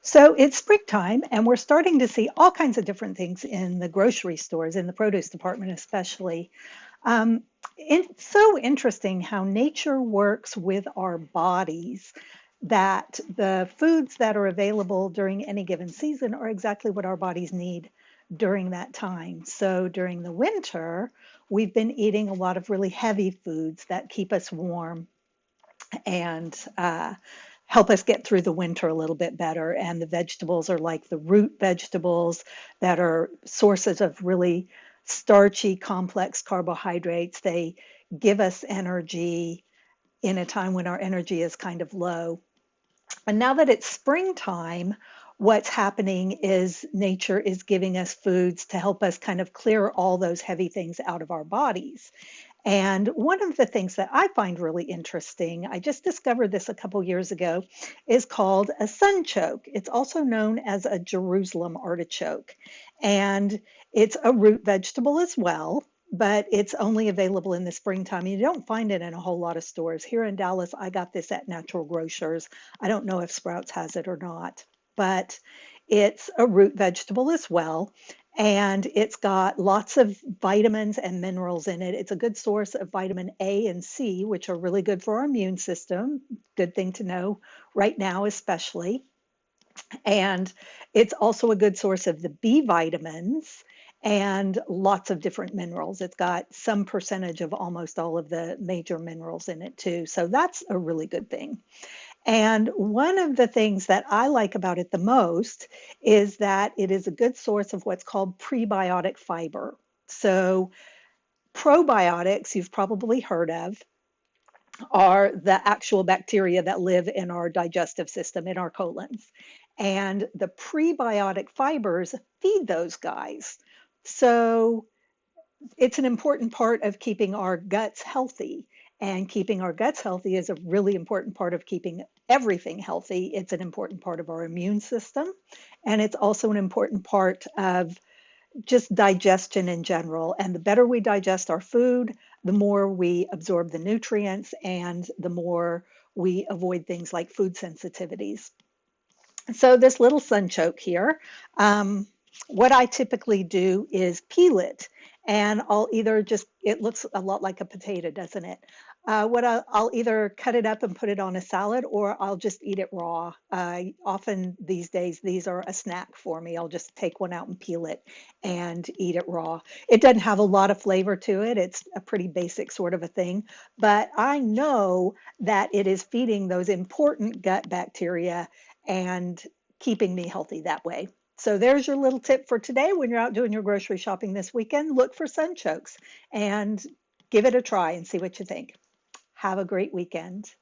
So it's springtime, and we're starting to see all kinds of different things in the grocery stores, in the produce department especially. Um, it's so interesting how nature works with our bodies, that the foods that are available during any given season are exactly what our bodies need during that time. So during the winter, we've been eating a lot of really heavy foods that keep us warm and help us get through the winter a little bit better. And the vegetables are like the root vegetables that are sources of really starchy, complex carbohydrates. They give us energy in a time when our energy is kind of low. And now that it's springtime, what's happening is nature is giving us foods to help us kind of clear all those heavy things out of our bodies. And one of the things that I find really interesting, I just discovered this a couple years ago, is called a sunchoke. It's also known as a Jerusalem artichoke. And it's a root vegetable as well, but it's only available in the springtime. You don't find it in a whole lot of stores. Here in Dallas, I got this at Natural Grocers. I don't know if Sprouts has it or not, but it's a root vegetable as well. And it's got lots of vitamins and minerals in it. It's a good source of vitamin A and C, which are really good for our immune system. Good thing to know right now, especially. And it's also a good source of the B vitamins and lots of different minerals. It's got some percentage of almost all of the major minerals in it, too. So that's a really good thing. And one of the things that I like about it the most is that it is a good source of what's called prebiotic fiber. So, probiotics, you've probably heard of, are the actual bacteria that live in our digestive system, in our colons. And the prebiotic fibers feed those guys. So, it's an important part of keeping our guts healthy. And keeping our guts healthy is a really important part of keeping everything healthy. It's an important part of our immune system. And it's also an important part of just digestion in general. And the better we digest our food, the more we absorb the nutrients and the more we avoid things like food sensitivities. So this little sunchoke here, what I typically do is peel it, and I'll either just, it looks a lot like a potato, doesn't it? I'll either cut it up and put it on a salad, or I'll just eat it raw. Often these days, these are a snack for me. I'll just take one out and peel it and eat it raw. It doesn't have a lot of flavor to it. It's a pretty basic sort of a thing, but I know that it is feeding those important gut bacteria and keeping me healthy that way. So there's your little tip for today. When you're out doing your grocery shopping this weekend, look for sunchokes and give it a try and see what you think. Have a great weekend.